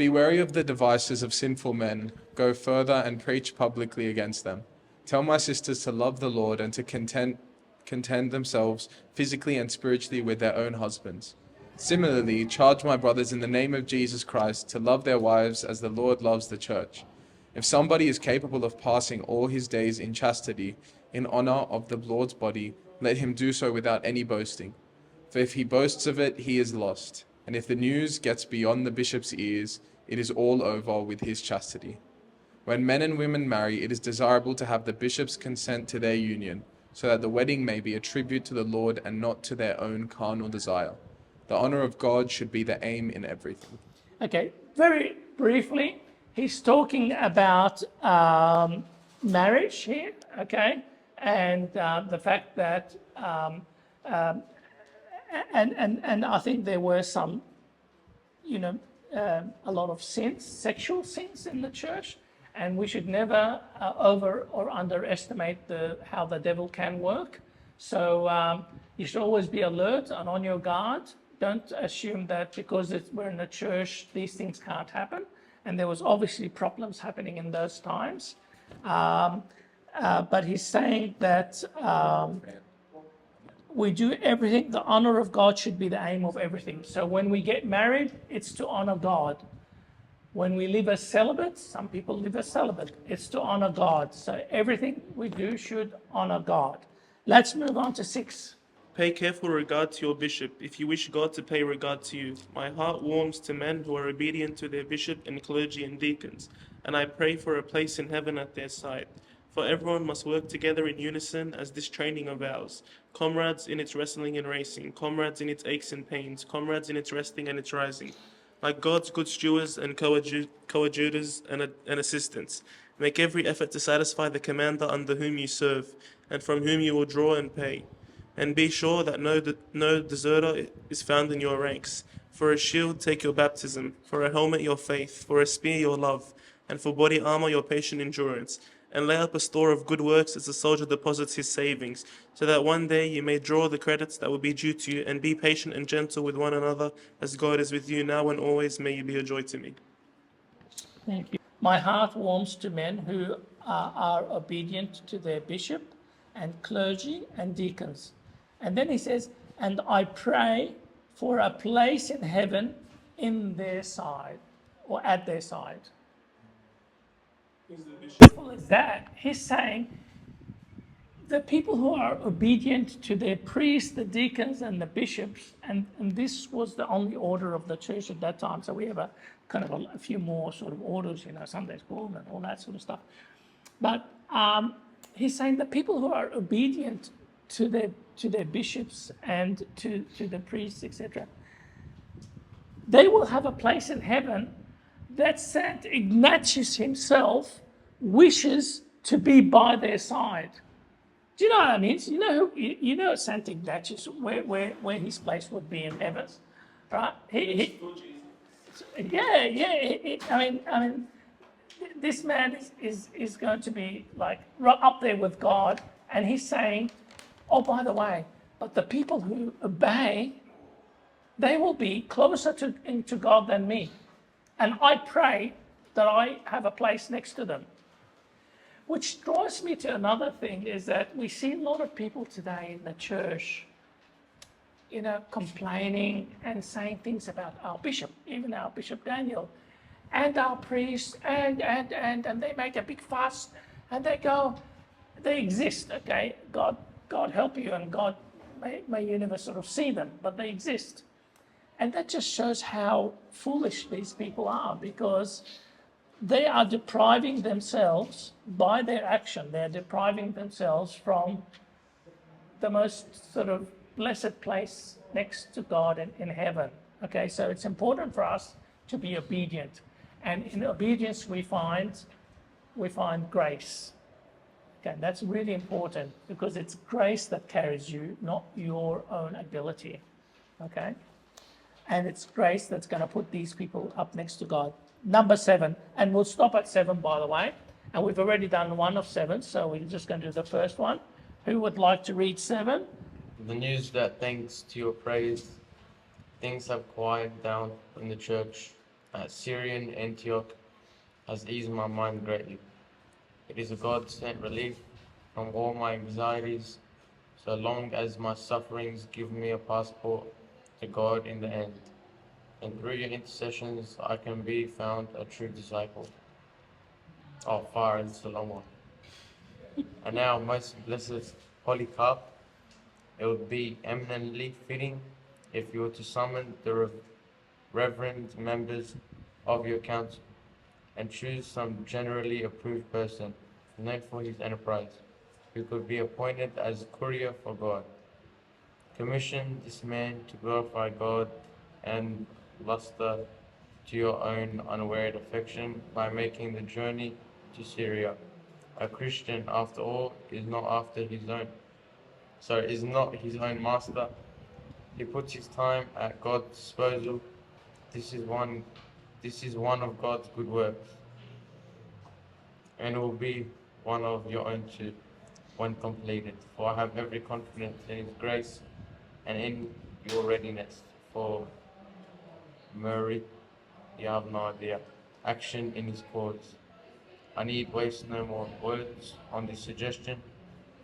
Be wary of the devices of sinful men. Go further and preach publicly against them. Tell my sisters to love the Lord and to contend themselves physically and spiritually with their own husbands. Similarly, charge my brothers in the name of Jesus Christ to love their wives as the Lord loves the church. If somebody is capable of passing all his days in chastity, in honor of the Lord's body, let him do so without any boasting. For if he boasts of it, he is lost. And if the news gets beyond the bishop's ears, it is all over with his chastity. When men and women marry, it is desirable to have the bishop's consent to their union, so that the wedding may be a tribute to the Lord and not to their own carnal desire. The honor of God should be the aim in everything. Okay, very briefly, he's talking about marriage here, okay, and the fact that, and I think there were some, a lot of sins, sexual sins in the church, and we should never over or underestimate how the devil can work. So you should always be alert and on your guard. Don't assume that because we're in a church, these things can't happen. And there was obviously problems happening in those times. But he's saying that we do everything. The honor of God should be the aim of everything. So when we get married, it's to honor God. When we live as celibate, some people live as celibate, it's to honor God. So everything we do should honor God. Let's move on to 6. Pay careful regard to your bishop, if you wish God to pay regard to you. My heart warms to men who are obedient to their bishop and clergy and deacons, and I pray for a place in heaven at their side. For everyone must work together in unison as this training avows, comrades in its wrestling and racing, comrades in its aches and pains, comrades in its resting and its rising. Like God's good stewards and coadjutors and assistants, make every effort to satisfy the commander under whom you serve, and from whom you will draw and pay. And be sure that no deserter is found in your ranks. For a shield, take your baptism. For a helmet, your faith. For a spear, your love. And for body armor, your patient endurance. And lay up a store of good works as a soldier deposits his savings, so that one day you may draw the credits that will be due to you, and be patient and gentle with one another, as God is with you now and always. May you be a joy to me. Thank you. My heart warms to men who are obedient to their bishop and clergy and deacons. And then he says, and I pray for a place in heaven in their side, or at their side. Simple as that. He's saying the people who are obedient to their priests, the deacons, and the bishops, and this was the only order of the church at that time. So we have a few more sort of orders, Sunday school and all that sort of stuff. But he's saying the people who are obedient to their bishops and to the priests, etc., they will have a place in heaven that Saint Ignatius himself wishes to be by their side. Do you know what I mean? You know Saint Ignatius, where his place would be in heaven, right? This man is going to be like right up there with God, and he's saying, oh, by the way, but the people who obey, they will be closer to God than me. And I pray that I have a place next to them. Which draws me to another thing, is that we see a lot of people today in the church, complaining and saying things about our bishop, even our Bishop Daniel, and our priests, and they make a big fuss, and they exist, okay? God help you, and God may you never sort of see them, but they exist. And that just shows how foolish these people are, because they are depriving themselves, by their action, they're depriving themselves from the most sort of blessed place next to God in heaven. Okay, so it's important for us to be obedient. And in obedience we find grace. Okay, that's really important, because it's grace that carries you, not your own ability. Okay? And it's grace that's going to put these people up next to God. Number 7, and we'll stop at 7, by the way. And we've already done 1 of 7, so we're just going to do the first one. Who would like to read 7? The news that thanks to your praise, things have quieted down in the church. at Syrian Antioch has eased my mind greatly. It is a God-sent relief from all my anxieties, so long as my sufferings give me a passport to God in the end. And through your intercessions, I can be found a true disciple. Oh, far, it's a long one. And now, most blessed Polycarp, it would be eminently fitting if you were to summon the reverend members of your council and choose some generally approved person, known for his enterprise, who could be appointed as courier for God. Commission this man to glorify God and luster to your own unwearied affection by making the journey to Syria. A Christian, after all, is not his own master. He puts his time at God's disposal. This is one of God's good works, and it will be one of your own too, when completed. For I have every confidence in His grace and in your readiness for merit. You have no idea. Action in His cause. I need waste no more words on this suggestion,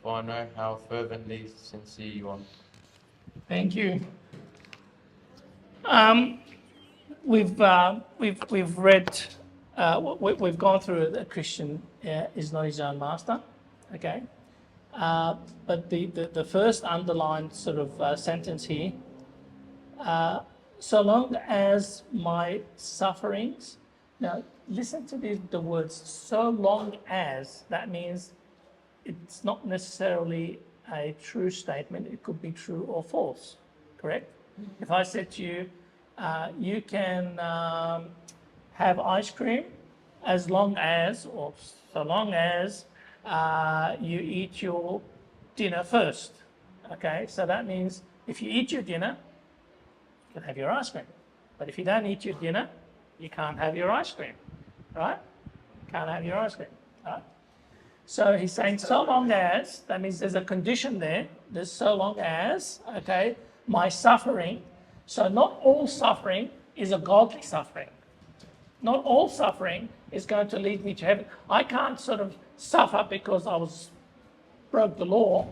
for I know how fervently sincere you are. Thank you. We've read, we've gone through a Christian is not his own master, okay? But the first underlined sort of sentence here, so long as my sufferings, now listen to the words, so long as, that means it's not necessarily a true statement, it could be true or false, correct? If I said to you, you can have ice cream as long as, or so long as you eat your dinner first. Okay, so that means if you eat your dinner, you can have your ice cream. But if you don't eat your dinner, you can't have your ice cream, right? Can't have your ice cream, right? So he's saying so long as, that means there's a condition there, there's so long as, okay, my suffering. So not all suffering is a godly suffering. Not all suffering is going to lead me to heaven. I can't sort of suffer because I broke the law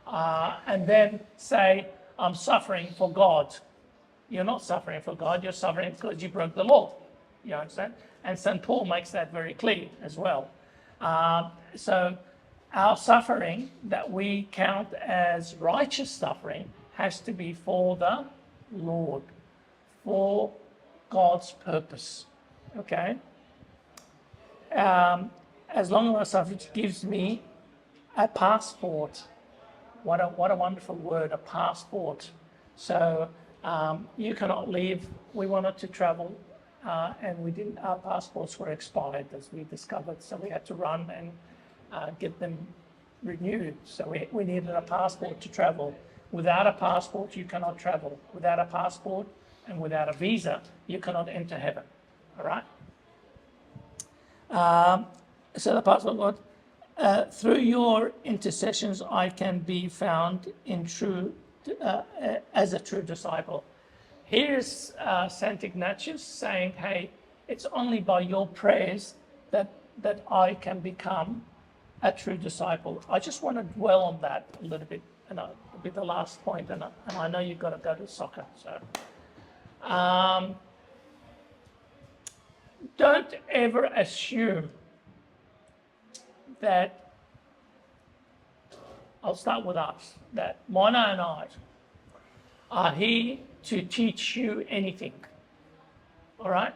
and then say I'm suffering for God. You're not suffering for God, you're suffering because you broke the law. You understand? And St. Paul makes that very clear as well. So our suffering that we count as righteous suffering has to be for the Lord, for God's purpose. Okay? As long as my suffering gives me a passport. What a wonderful word, a passport. So you cannot leave. We wanted to travel and we didn't. Our passports were expired, as we discovered, so we had to run and get them renewed. So we needed a passport to travel. Without a passport, you cannot travel. Without a passport and without a visa, you cannot enter heaven. All right? So the passport, God, through your intercessions, I can be found in as a true disciple. Here's Saint Ignatius saying, hey, it's only by your prayers that I can become a true disciple. I just want to dwell on that a little bit, and it'll be the last point, and I know you've got to go to soccer, so. Don't ever assume that, I'll start with us, that Mona and I are here to teach you anything, all right?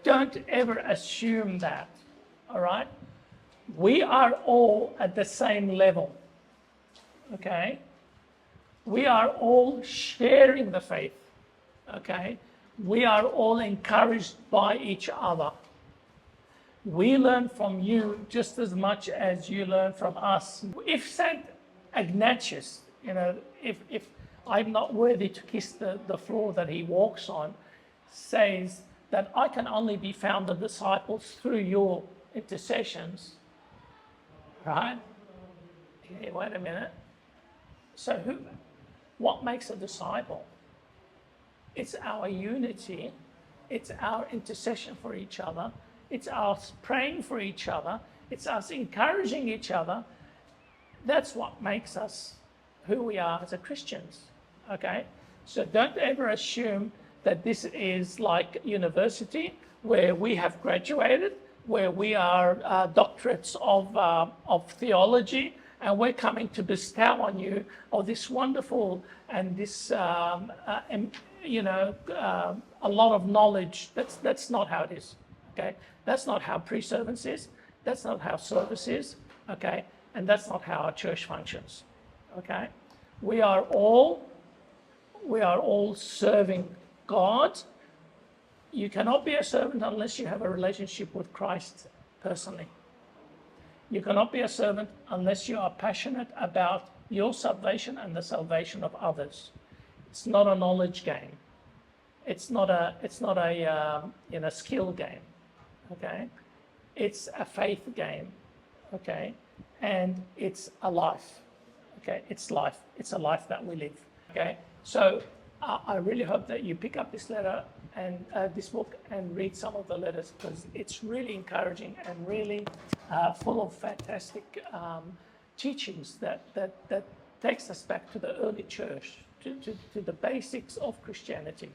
Don't ever assume that, all right? We are all at the same level, okay? We are all sharing the faith, okay? We are all encouraged by each other. We learn from you just as much as you learn from us. If Saint Ignatius, if I'm not worthy to kiss the floor that he walks on, says that I can only be found the disciples through your intercessions, right? Okay, wait a minute. So what makes a disciple? It's our unity It's our intercession for each other. It's us praying for each other. It's us encouraging each other. That's what makes us who we are as a Christians, okay? So don't ever assume that this is like university where we have graduated, where we are doctorates of theology, and we're coming to bestow on you all this wonderful and this, a lot of knowledge. That's not how it is, okay? That's not how pre-service is. That's not how service is, okay? And that's not how our church functions, okay? We are all serving God. You cannot be a servant unless you have a relationship with Christ personally. You cannot be a servant unless you are passionate about your salvation and the salvation of others. It's not a knowledge game. It's not a skill game, okay? It's a faith game, okay? And it's a life, okay? It's life. It's a life that we live, okay? So I really hope that you pick up this letter and this book and read some of the letters, because it's really encouraging and really full of fantastic teachings that takes us back to the early church, to the basics of Christianity.